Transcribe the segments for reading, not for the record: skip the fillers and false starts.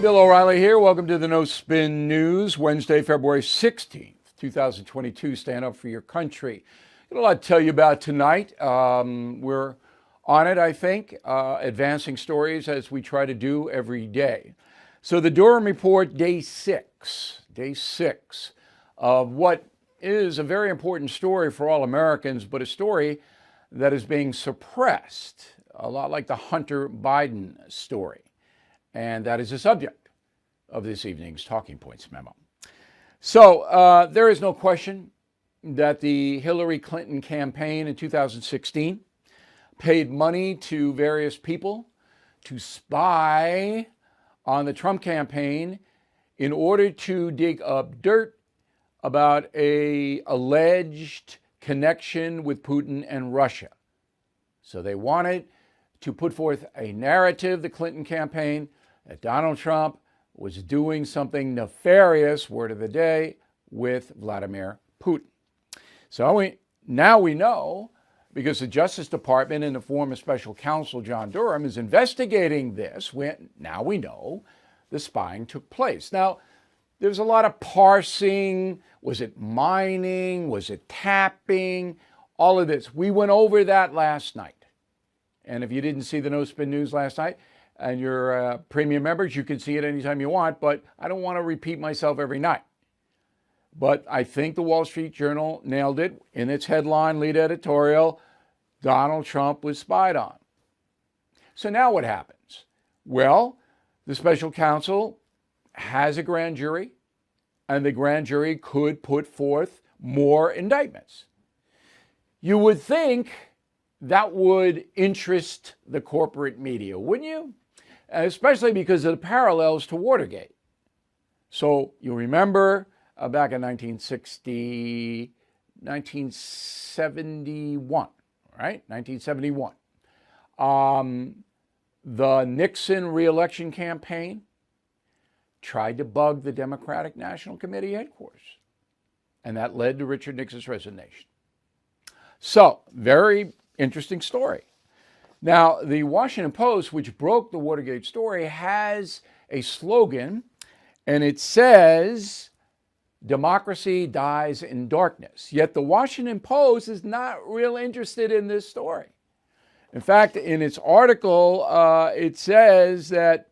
Bill O'Reilly here. Welcome to the No Spin News, Wednesday, February 16th, 2022. Stand up for your country. Got a lot to tell you about tonight. We're on it, I think, advancing stories as we try to do every day. So the Durham Report, day six of what is a very important story for all Americans, but a story that is being suppressed, a lot like the Hunter Biden story. And that is the subject of this evening's Talking Points memo. So there is no question that the Hillary Clinton campaign in 2016 paid money to various people to spy on the Trump campaign in order to dig up dirt about an alleged connection with Putin and Russia. So they wanted to put forth a narrative, the Clinton campaign, that Donald Trump was doing something nefarious, word of the day, with Vladimir Putin. So now we know, because the Justice Department in the form of Special Counsel John Durham is investigating this, now we know the spying took place. Now, there's a lot of parsing. Was it mining? Was it tapping? All of this. We went over that last night. And if you didn't see the No Spin News last night, and you're premium members, you can see it anytime you want, but I don't want to repeat myself every night. But I think the Wall Street Journal nailed it in its headline lead editorial, Donald Trump was spied on. So now what happens? Well, the special counsel has a grand jury, and the grand jury could put forth more indictments. You would think that would interest the corporate media, wouldn't you? Especially because of the parallels to Watergate. So you remember back in 1971, right? 1971. The Nixon re-election campaign tried to bug the Democratic National Committee headquarters. And that led to Richard Nixon's resignation. So, very interesting story. Now, the Washington Post, which broke the Watergate story, has a slogan, and it says, "Democracy dies in darkness." Yet the Washington Post is not real interested in this story. In fact, in its article, it says that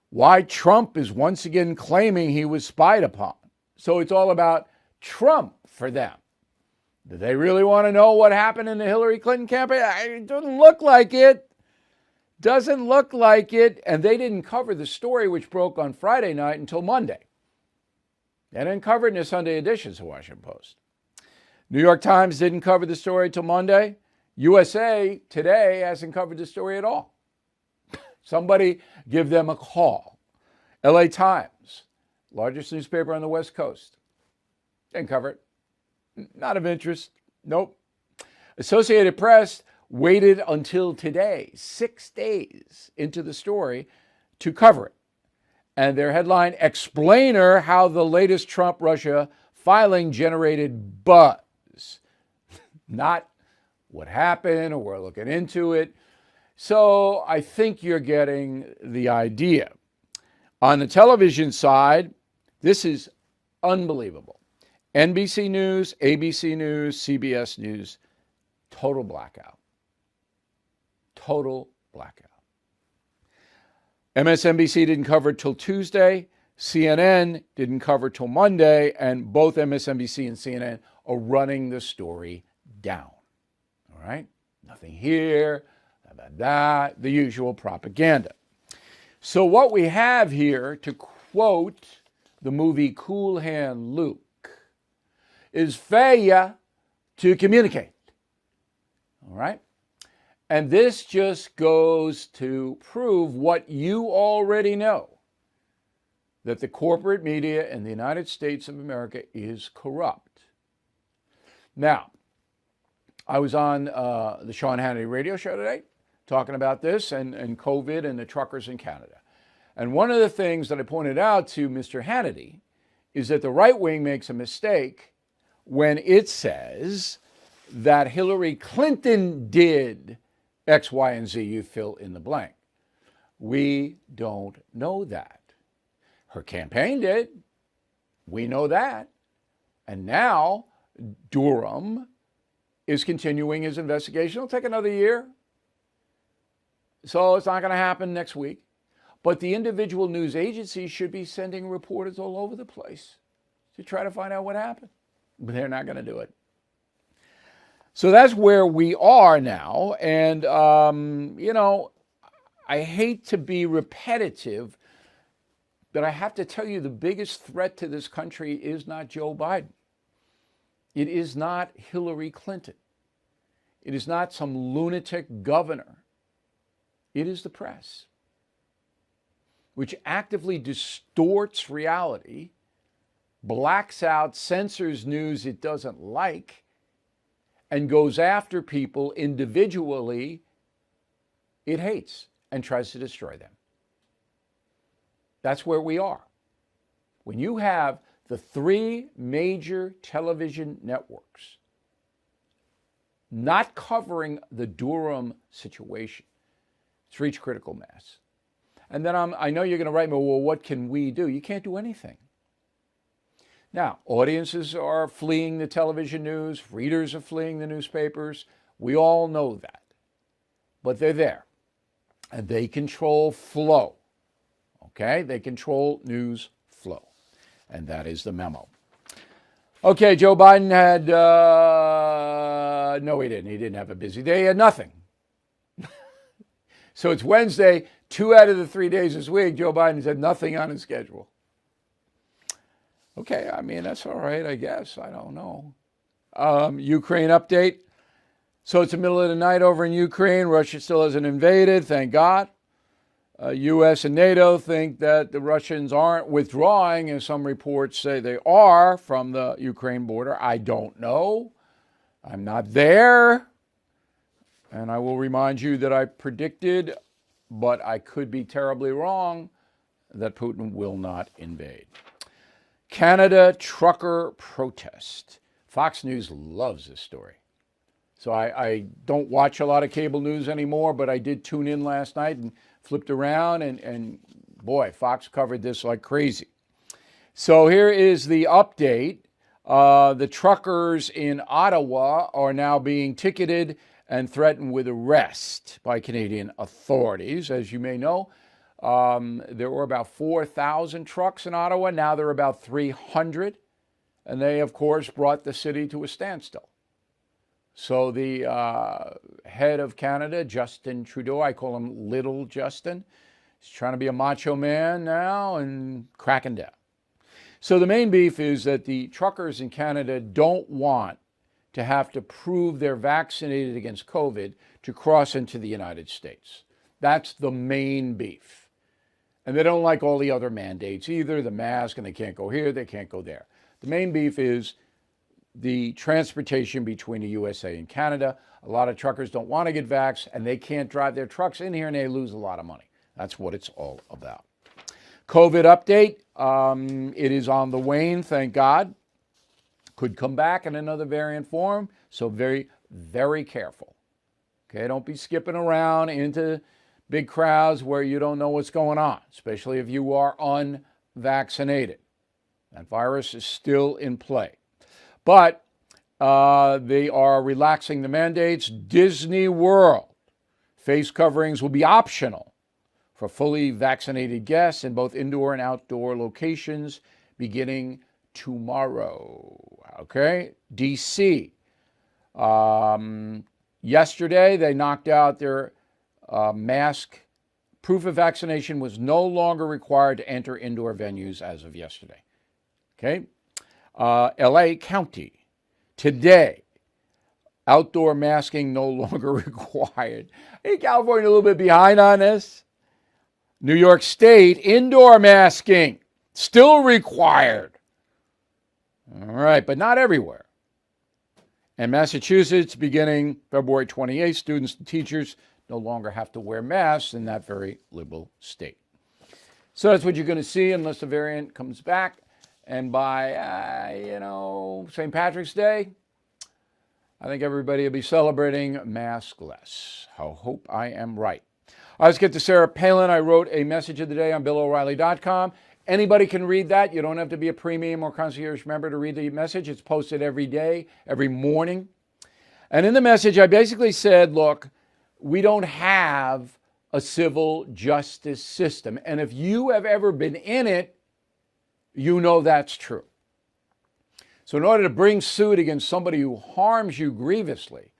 why Trump is once again claiming he was spied upon. So it's all about Trump for them. Do they really want to know what happened in the Hillary Clinton campaign? It doesn't look like it. Doesn't look like it. And they didn't cover the story, which broke on Friday night, until Monday. They didn't cover it in the Sunday editions of the Washington Post. New York Times didn't cover the story till Monday. USA Today hasn't covered the story at all. Somebody give them a call. LA Times, largest newspaper on the West Coast, didn't cover it. Not of interest. Nope. Associated Press waited until today, 6 days into the story, to cover it. And their headline, "Explainer How the Latest Trump-Russia Filing Generated Buzz." Not what happened, or we're looking into it. So I think you're getting the idea. On the television side, this is unbelievable. NBC News, ABC News, CBS News, total blackout. Total blackout. MSNBC didn't cover it till Tuesday. CNN didn't cover it till Monday. And both MSNBC and CNN are running the story down. All right? Nothing here, the usual propaganda. So what we have here, to quote the movie Cool Hand Luke, is failure to communicate. All right? And this just goes to prove what you already know, that the corporate media in the United States of America is corrupt. Now, I was on the Sean Hannity radio show today talking about this and COVID and the truckers in Canada. And one of the things that I pointed out to Mr. Hannity is that the right wing makes a mistake when it says that Hillary Clinton did X, Y, and Z. You fill in the blank. We don't know that. Her campaign did. We know that. And now Durham is continuing his investigation. It'll take another year. So it's not going to happen next week. But the individual news agencies should be sending reporters all over the place to try to find out what happened. But they're not going to do it. So that's where we are now. And, I hate to be repetitive, but I have to tell you the biggest threat to this country is not Joe Biden. It is not Hillary Clinton. It is not some lunatic governor. It is the press, which actively distorts reality, blacks out, censors news it doesn't like, and goes after people individually it hates and tries to destroy them. That's where we are. When you have the three major television networks not covering the Durham situation, it's reached critical mass. And then I know you're going to write me, well, what can we do? You can't do anything. Now, audiences are fleeing the television news. Readers are fleeing the newspapers. We all know that. But they're there. And they control flow. Okay? They control news flow. And that is the memo. Okay, Joe Biden had, no, he didn't. He didn't have a busy day. He had nothing. So it's Wednesday. 2 out of the 3 days this week, Joe Biden's had nothing on his schedule. Okay, I mean, that's all right, I guess. I don't know. Ukraine update. So it's the middle of the night over in Ukraine. Russia still hasn't invaded, thank God. U.S. and NATO think that the Russians aren't withdrawing, as some reports say they are from the Ukraine border. I don't know. I'm not there. And I will remind you that I predicted, but I could be terribly wrong, that Putin will not invade. Canada trucker protest. Fox News loves this story. So I don't watch a lot of cable news anymore, but I did tune in last night and flipped around, and boy, Fox covered this like crazy. So here is the update. The truckers in Ottawa are now being ticketed and threatened with arrest by Canadian authorities. As you may know, there were about 4,000 trucks in Ottawa. Now there are about 300. And they, of course, brought the city to a standstill. So the head of Canada, Justin Trudeau, I call him Little Justin, he's trying to be a macho man now and cracking down. So the main beef is that the truckers in Canada don't want to have to prove they're vaccinated against COVID to cross into the United States. That's the main beef. And they don't like all the other mandates either, the mask, and they can't go here, they can't go there. The main beef is the transportation between the USA and Canada. A lot of truckers don't want to get vaxxed, and they can't drive their trucks in here, and they lose a lot of money. That's what it's all about. COVID update. It is on the wane, thank God. Could come back in another variant form, so very, very careful. Okay, don't be skipping around into big crowds where you don't know what's going on, especially if you are unvaccinated. That virus is still in play. But they are relaxing the mandates. Disney World face coverings will be optional for fully vaccinated guests in both indoor and outdoor locations beginning tomorrow. Okay? DC. Yesterday, they knocked out their mask. Proof of vaccination was no longer required to enter indoor venues as of yesterday. Okay? LA County. Today, outdoor masking no longer required. Hey, California a little bit behind on this. New York State, indoor masking still required. All right, but not everywhere. And Massachusetts, beginning February 28th, students and teachers no longer have to wear masks in that very liberal state. So that's what you're going to see unless the variant comes back. And by, St. Patrick's Day, I think everybody will be celebrating maskless. I hope I am right. Let's get to Sarah Palin. I wrote a message of the day on BillO'Reilly.com. Anybody can read that. You don't have to be a premium or concierge member to read the message. It's posted every day, every morning. And in the message, I basically said, look, we don't have a civil justice system. And if you have ever been in it, you know that's true. So in order to bring suit against somebody who harms you grievously,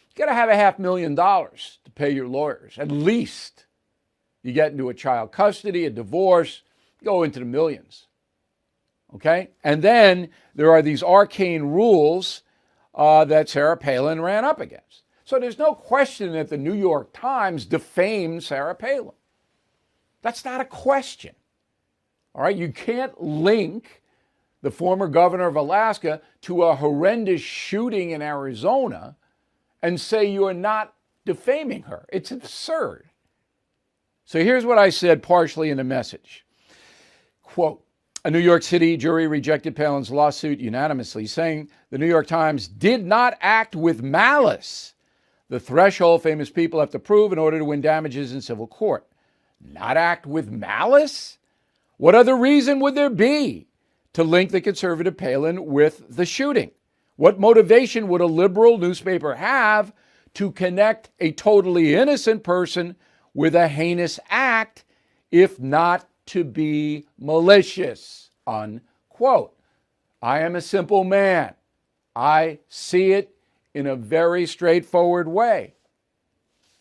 you got to have $500,000 to pay your lawyers, at least. You get into a child custody, a divorce, go into the millions. Okay? And then there are these arcane rules that Sarah Palin ran up against. So there's no question that the New York Times defamed Sarah Palin. That's not a question. All right? You can't link the former governor of Alaska to a horrendous shooting in Arizona and say you are not defaming her. It's absurd. So here's what I said partially in the message. Quote, a New York City jury rejected Palin's lawsuit unanimously, saying the New York Times did not act with malice, the threshold famous people have to prove in order to win damages in civil court. Not act with malice? What other reason would there be to link the conservative Palin with the shooting? What motivation would a liberal newspaper have to connect a totally innocent person with a heinous act, if not to be malicious, unquote. I am a simple man. I see it in a very straightforward way.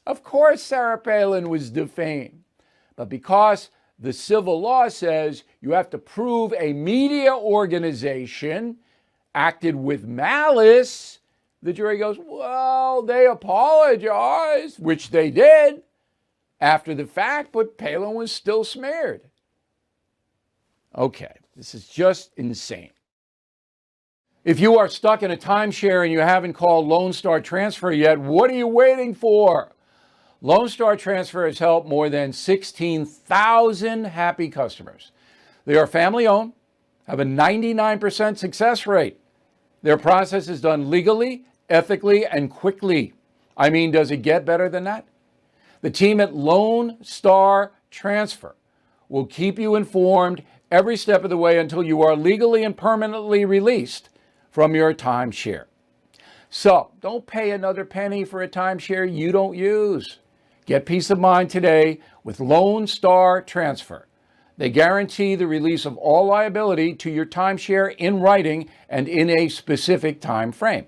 Of course, Sarah Palin was defamed, but because the civil law says you have to prove a media organization acted with malice, the jury goes, well, they apologized, which they did after the fact, but Palin was still smeared. Okay, this is just insane. If you are stuck in a timeshare and you haven't called Lone Star Transfer yet, what are you waiting for? Lone Star Transfer has helped more than 16,000 happy customers. They are family-owned, have a 99% success rate. Their process is done legally, ethically, and quickly. I mean, does it get better than that? The team at Lone Star Transfer will keep you informed every step of the way until you are legally and permanently released from your timeshare. So don't pay another penny for a timeshare you don't use. Get peace of mind today with Lone Star Transfer. They guarantee the release of all liability to your timeshare in writing and in a specific time frame.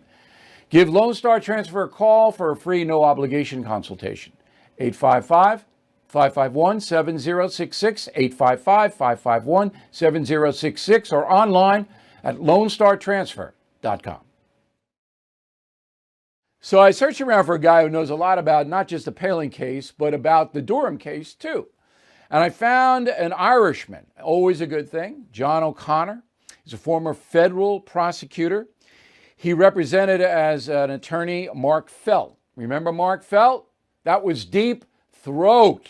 Give Lone Star Transfer a call for a free no-obligation consultation. 855-551-7066, 855-551-7066, or online at lonestartransfer.com. So I searched around for a guy who knows a lot about not just the Palin case, but about the Durham case too. And I found an Irishman, always a good thing, John O'Connor. He's a former federal prosecutor. He represented as an attorney Mark Felt. Remember Mark Felt? That was deep throat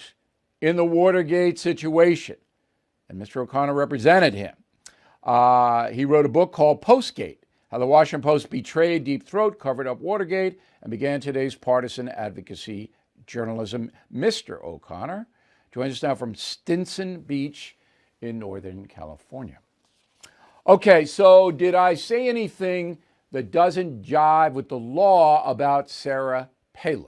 in the Watergate situation. And Mr. O'Connor represented him. He wrote a book called Postgate, How the Washington Post Betrayed Deep Throat, Covered Up Watergate, and began today's partisan advocacy journalism. Mr. O'Connor joins us now from Stinson Beach in Northern California. Okay, so did I say anything that doesn't jive with the law about Sarah Palin?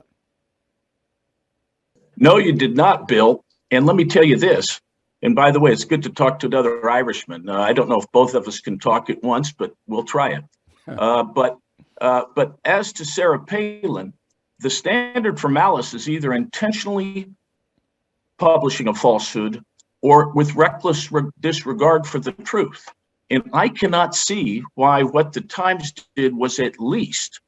No, you did not, Bill. And let me tell you this. And by the way, it's good to talk to another Irishman. I don't know if both of us can talk at once, but we'll try it. But as to Sarah Palin, the standard for malice is either intentionally publishing a falsehood or with reckless disregard for the truth. And I cannot see why what the Times did was at least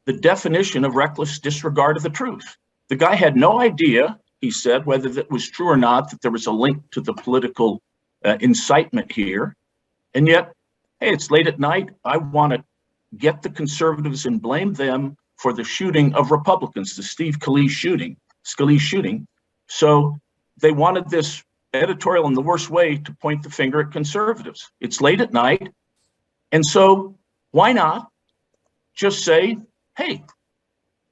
the definition of reckless disregard of the truth. The guy had no idea, he said, whether that was true or not, that there was a link to the political incitement here. And yet, hey, it's late at night. I want to get the conservatives and blame them for the shooting of Republicans, the Steve Scalise shooting. So they wanted this editorial in the worst way to point the finger at conservatives. It's late at night. And so why not just say, hey,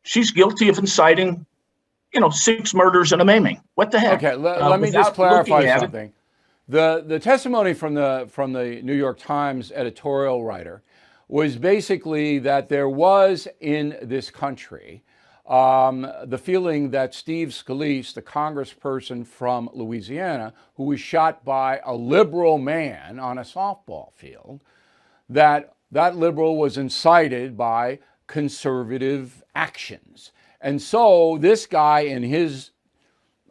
she's guilty of inciting 6 murders and a maiming. What the heck? Okay, let me just clarify something. The testimony from the New York Times editorial writer was basically that there was in this country the feeling that Steve Scalise, the congressperson from Louisiana, who was shot by a liberal man on a softball field, that liberal was incited by conservative actions. And so this guy, in his,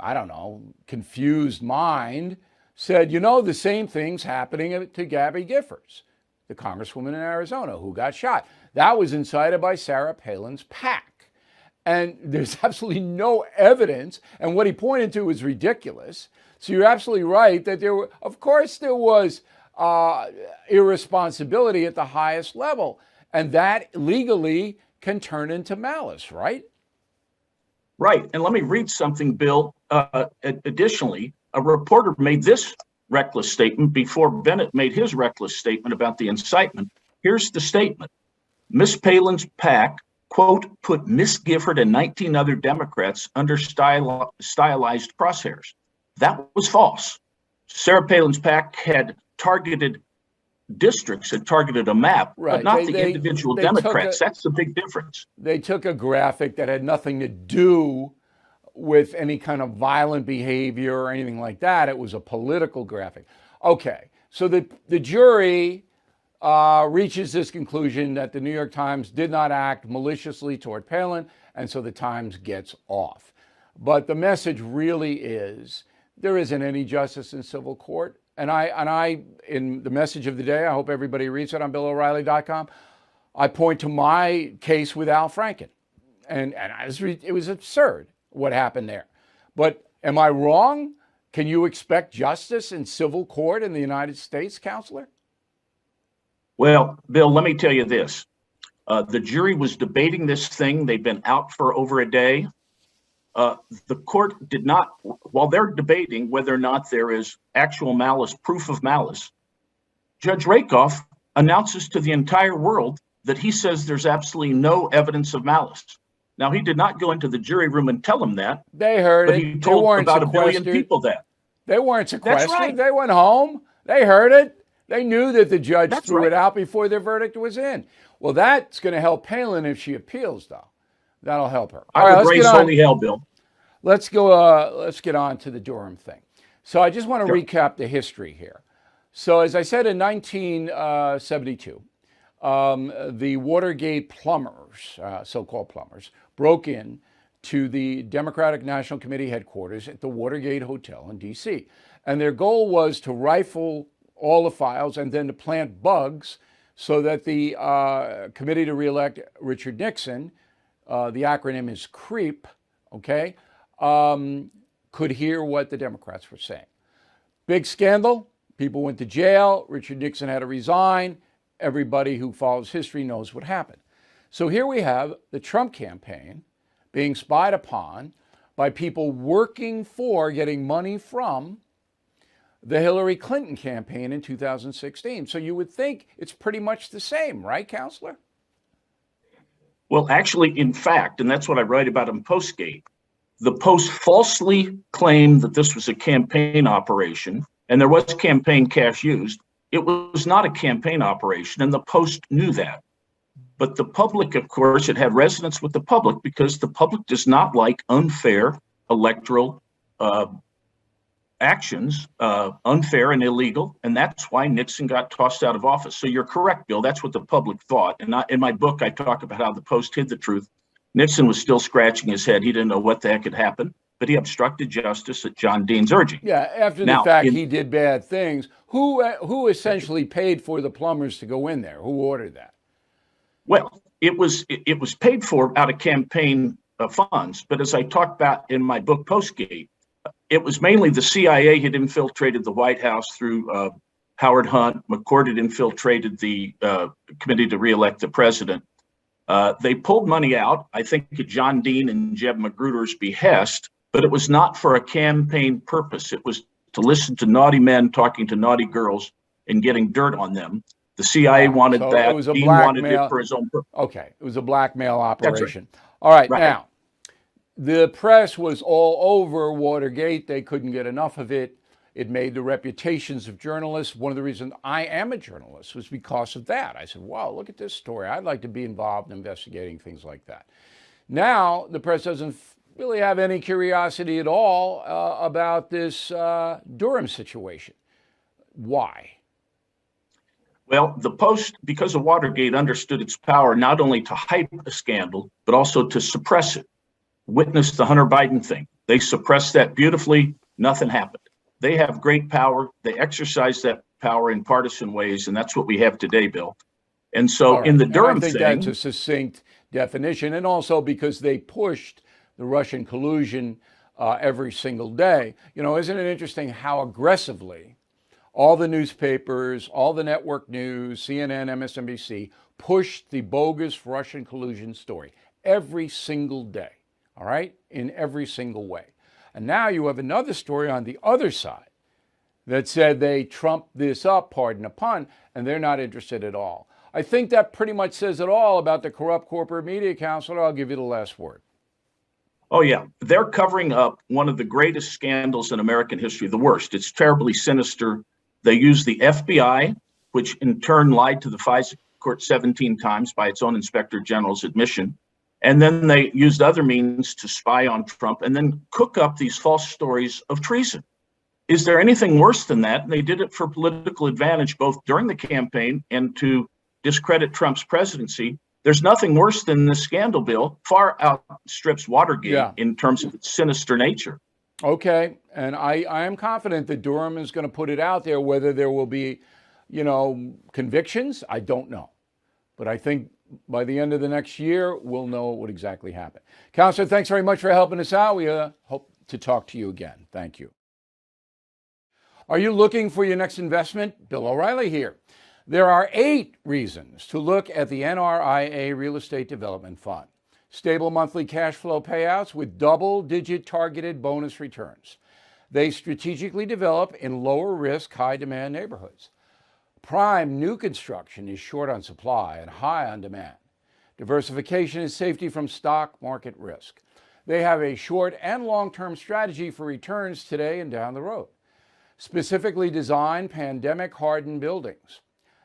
I don't know, confused mind, said, you know, the same thing's happening to Gabby Giffords, the congresswoman in Arizona who got shot. That was incited by Sarah Palin's PAC. And there's absolutely no evidence. And what he pointed to was ridiculous. So you're absolutely right that of course there was irresponsibility at the highest level. And that legally can turn into malice, right? Right. And let me read something, Bill. Additionally, a reporter made this reckless statement before Bennett made his reckless statement about the incitement. Here's the statement. Miss Palin's PAC, quote, put Miss Gifford and 19 other Democrats under stylized crosshairs. That was false. Sarah Palin's PAC had targeted districts, had targeted a map, right. But not the individual Democrats. That's the big difference. They took a graphic that had nothing to do with any kind of violent behavior or anything like that. It was a political graphic. Okay, so the jury reaches this conclusion that the New York Times did not act maliciously toward Palin, and so the Times gets off. But the message really is there isn't any justice in civil court. And I, in the message of the day, I hope everybody reads it on BillO'Reilly.com, I point to my case with Al Franken. And it was absurd what happened there. But am I wrong? Can you expect justice in civil court in the United States, counselor? Well, Bill, let me tell you this. The jury was debating this thing. They've been out for over a day. The court did not, while they're debating whether or not there is actual malice, proof of malice, Judge Rakoff announces to the entire world that he says there's absolutely no evidence of malice. Now, he did not go into the jury room and tell them that. They heard but it. He told about 1 billion people that. They weren't sequestered. That's right. They went home. They heard it. They knew that the judge threw right. it out before their verdict was in. Well, that's going to help Palin if she appeals, though. That'll help her. I would raise holy hell, Bill. Let's go. Let's get on to the Durham thing. So I just want to recap the history here. So as I said, in 1972, the Watergate plumbers, so-called plumbers, broke in to the Democratic National Committee headquarters at the Watergate Hotel in D.C. And their goal was to rifle all the files and then to plant bugs so that the committee to reelect Richard Nixon, the acronym is CREEP, okay, could hear what the Democrats were saying. Big scandal. People went to jail. Richard Nixon had to resign. Everybody who follows history knows what happened. So here we have the Trump campaign being spied upon by people working for, getting money from the Hillary Clinton campaign in 2016. So you would think it's pretty much the same, right, counselor? Well, actually, in fact, and that's what I write about in Postgate, the Post falsely claimed that this was a campaign operation and there was campaign cash used. It was not a campaign operation, and the Post knew that. But the public, of course, it had resonance with the public because the public does not like unfair electoral actions, unfair and illegal, and that's why Nixon got tossed out of office. So you're correct, Bill. That's what the public thought. And in my book, I talk about how the Post hid the truth. Nixon was still scratching his head. He didn't know what the heck had happened, but he obstructed justice at John Dean's urging. Yeah, after the fact he did bad things. Who essentially paid for the plumbers to go in there? Who ordered that? Well, it was paid for out of campaign funds. But as I talked about in my book, Postgate, it was mainly the CIA had infiltrated the White House through Howard Hunt. McCord had infiltrated the committee to reelect the president. They pulled money out, I think, at John Dean and Jeb Magruder's behest, but it was not for a campaign purpose. It was to listen to naughty men talking to naughty girls and getting dirt on them. The CIA wanted that. It was a Dean wanted it for his own purpose. Okay, it was a blackmail operation. Right. All right, now, the press was all over Watergate. They couldn't get enough of it. It made the reputations of journalists. One of the reasons I am a journalist was because of that. I said, wow, look at this story. I'd like to be involved in investigating things like that. Now, the press doesn't really have any curiosity at all about this Durham situation. Why? Well, the Post, because of Watergate, understood its power not only to hype a scandal, but also to suppress it. Witness the Hunter Biden thing. They suppressed that beautifully. Nothing happened. They have great power. They exercise that power in partisan ways, and that's what we have today, Bill. And so Right. in the And Durham I think thing, that's a succinct definition, and also because they pushed the Russian collusion every single day. You know, isn't it interesting how aggressively all the newspapers, all the network news, CNN, MSNBC, pushed the bogus Russian collusion story every single day, all right, in every single way. And now you have another story on the other side that said they trumped this up, pardon the pun, and they're not interested at all. I think that pretty much says it all about the corrupt corporate media. Counselor, I'll give you the last word. oh, yeah, they're covering up one of the greatest scandals in American history, the worst. It's terribly sinister. They use the FBI, which in turn lied to the FISA court 17 times by its own inspector general's admission. And then they used other means to spy on Trump and then cook up these false stories of treason. Is there anything worse than that? And they did it for political advantage, both during the campaign and to discredit Trump's presidency. There's nothing worse than this scandal, Bill. Far outstrips Watergate in terms of its sinister nature. Okay, and I am confident that Durham is going to put it out there. Whether there will be, convictions, I don't know. But I think by the end of the next year, we'll know what exactly happened. Counselor, thanks very much for helping us out. We hope to talk to you again. Thank you. Are you looking for your next investment? Bill O'Reilly here. There are 8 reasons to look at the NRIA Real Estate Development Fund. Stable monthly cash flow payouts with double-digit targeted bonus returns. They strategically develop in lower-risk, high-demand neighborhoods. Prime new construction is short on supply and high on demand. Diversification is safety from stock market risk. They have a short and long-term strategy for returns today and down the road. Specifically designed pandemic-hardened buildings.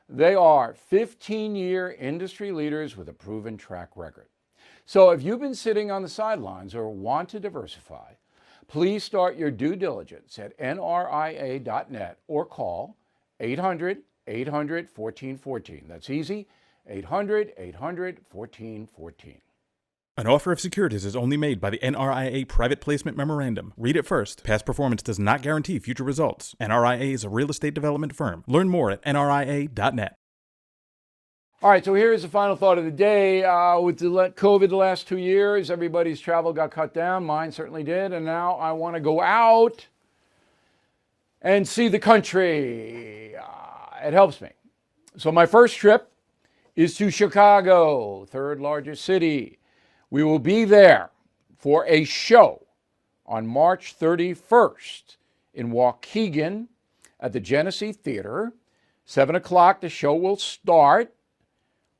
They are 15-year industry leaders with a proven track record. So if you've been sitting on the sidelines or want to diversify, please start your due diligence at nria.net or call 800-800-1414. That's easy, 800-800-1414. An offer of securities is only made by the NRIA Private Placement Memorandum. Read it first. Past performance does not guarantee future results. NRIA is a real estate development firm. Learn more at nria.net. All right, so here's the final thought of the day. With the COVID the last 2 years, everybody's travel got cut down. Mine certainly did. And now I want to go out and see the country. It helps me. So my first trip is to Chicago, third largest city. We will be there for a show on March 31st in Waukegan at the Genesee Theater. 7 o'clock, the show will start.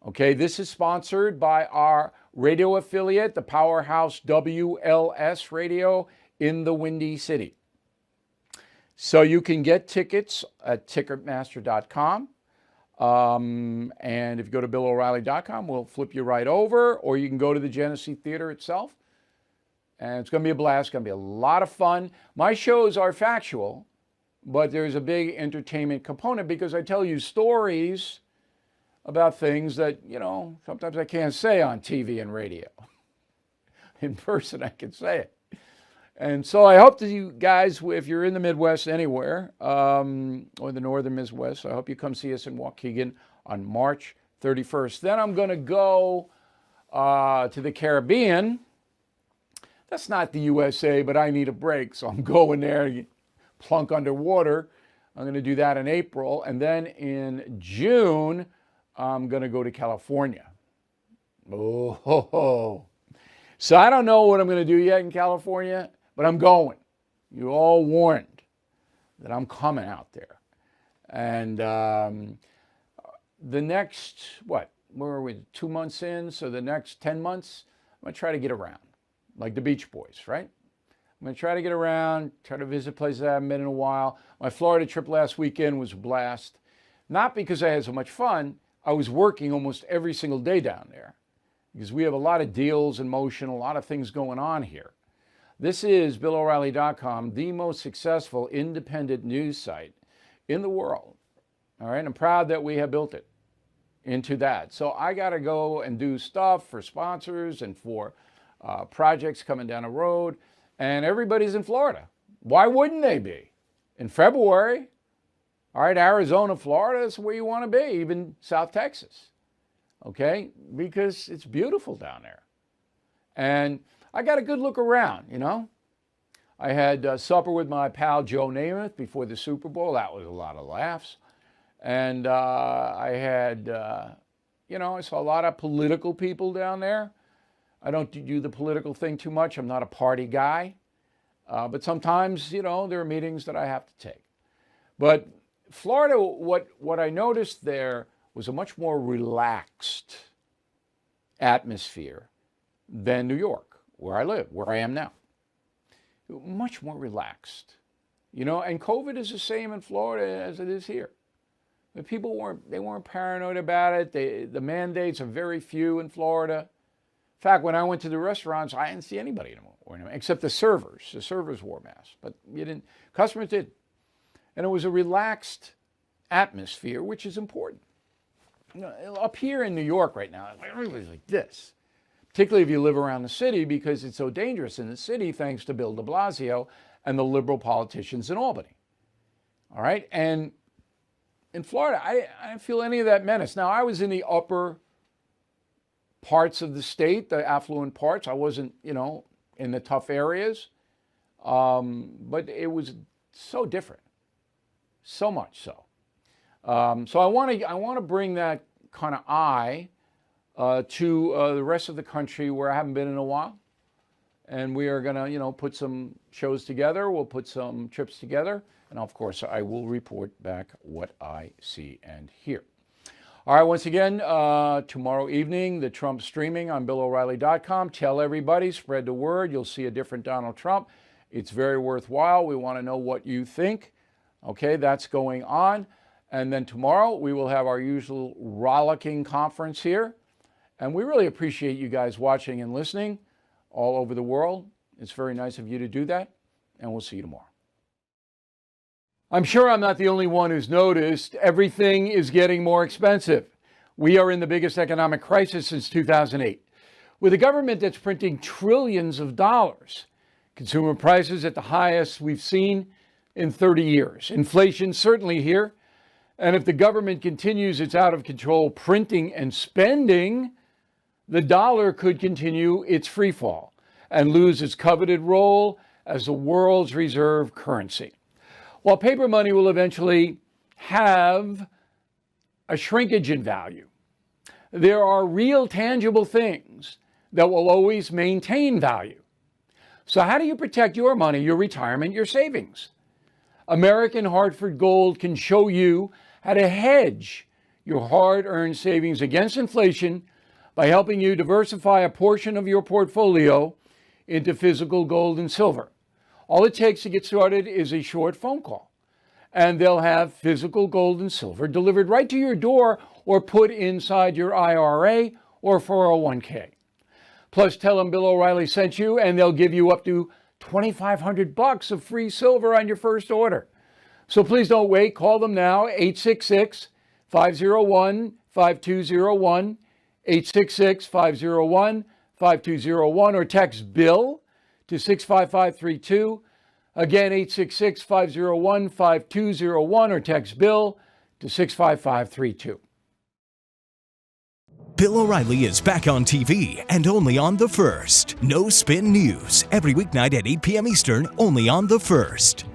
Okay, this is sponsored by our radio affiliate, the powerhouse WLS Radio in the Windy City. So you can get tickets at Ticketmaster.com. And if you go to BillO'Reilly.com, we'll flip you right over, or you can go to the Genesee Theater itself. And it's going to be a blast. It's going to be a lot of fun. My shows are factual, but there's a big entertainment component because I tell you stories about things that, sometimes I can't say on TV and radio. In person, I can say it. And so I hope that you guys, if you're in the Midwest anywhere, or the northern Midwest, I hope you come see us in Waukegan on March 31st. Then I'm going to go to the Caribbean. That's not the USA, but I need a break, so I'm going there, plunk underwater. I'm going to do that in April. And then in June, I'm going to go to California. Oh. So I don't know what I'm going to do yet in California, but I'm going. You're all warned that I'm coming out there. And the next, where are we, 2 months in? So the next 10 months, I'm going to try to get around, like the Beach Boys, right? I'm going to try to get around, try to visit places I haven't been in a while. My Florida trip last weekend was a blast. Not because I had so much fun. I was working almost every single day down there because we have a lot of deals in motion, a lot of things going on here. This is BillO'Reilly.com, the most successful independent news site in the world. All right, I'm proud that we have built it into that. So I got to go and do stuff for sponsors and for projects coming down the road. And everybody's in Florida. Why wouldn't they be? In February, all right, Arizona, Florida is where you want to be, even South Texas, okay? Because it's beautiful down there. And I got a good look around, you know. I had supper with my pal Joe Namath before the Super Bowl. That was a lot of laughs. And I had, I saw a lot of political people down there. I don't do the political thing too much. I'm not a party guy. But sometimes, there are meetings that I have to take. But Florida, what I noticed there was a much more relaxed atmosphere than New York, where I live, where I am now. Much more relaxed. And COVID is the same in Florida as it is here. The people weren't paranoid about it. The mandates are very few in Florida. In fact, when I went to the restaurants, I didn't see anybody anymore, except the servers. The servers wore masks, but customers did. And it was a relaxed atmosphere, which is important. Up here in New York right now, everybody's like this, particularly if you live around the city, because it's so dangerous in the city thanks to Bill de Blasio and the liberal politicians in Albany. All right? And in Florida, I didn't feel any of that menace. Now, I was in the upper parts of the state, the affluent parts. I wasn't, in the tough areas. But it was so different. So much so. So I want to bring that kind of eye to the rest of the country where I haven't been in a while. And we are going to, put some shows together. We'll put some trips together. And of course, I will report back what I see and hear. All right, once again, tomorrow evening, the Trump streaming on BillO'Reilly.com. Tell everybody, spread the word. You'll see a different Donald Trump. It's very worthwhile. We want to know what you think. Okay, that's going on. And then tomorrow, we will have our usual rollicking conference here. And we really appreciate you guys watching and listening all over the world. It's very nice of you to do that. And we'll see you tomorrow. I'm sure I'm not the only one who's noticed everything is getting more expensive. We are in the biggest economic crisis since 2008, with a government that's printing trillions of dollars. Consumer prices at the highest we've seen in 30 years. Inflation certainly here. And if the government continues its out of control printing and spending, the dollar could continue its free fall and lose its coveted role as the world's reserve currency. While paper money will eventually have a shrinkage in value, there are real tangible things that will always maintain value. So how do you protect your money, your retirement, your savings? American Hartford Gold can show you how to hedge your hard-earned savings against inflation by helping you diversify a portion of your portfolio into physical gold and silver. All it takes to get started is a short phone call, and they'll have physical gold and silver delivered right to your door or put inside your IRA or 401k. Plus, tell them Bill O'Reilly sent you, and they'll give you up to $2,500 of free silver on your first order. So please don't wait. Call them now, 866-501-5201, 866-501-5201, or text BILL to 65532. Again, 866-501-5201, or text BILL to 65532. Bill O'Reilly is back on TV and only on The First. No Spin News, every weeknight at 8 p.m. Eastern, only on The First.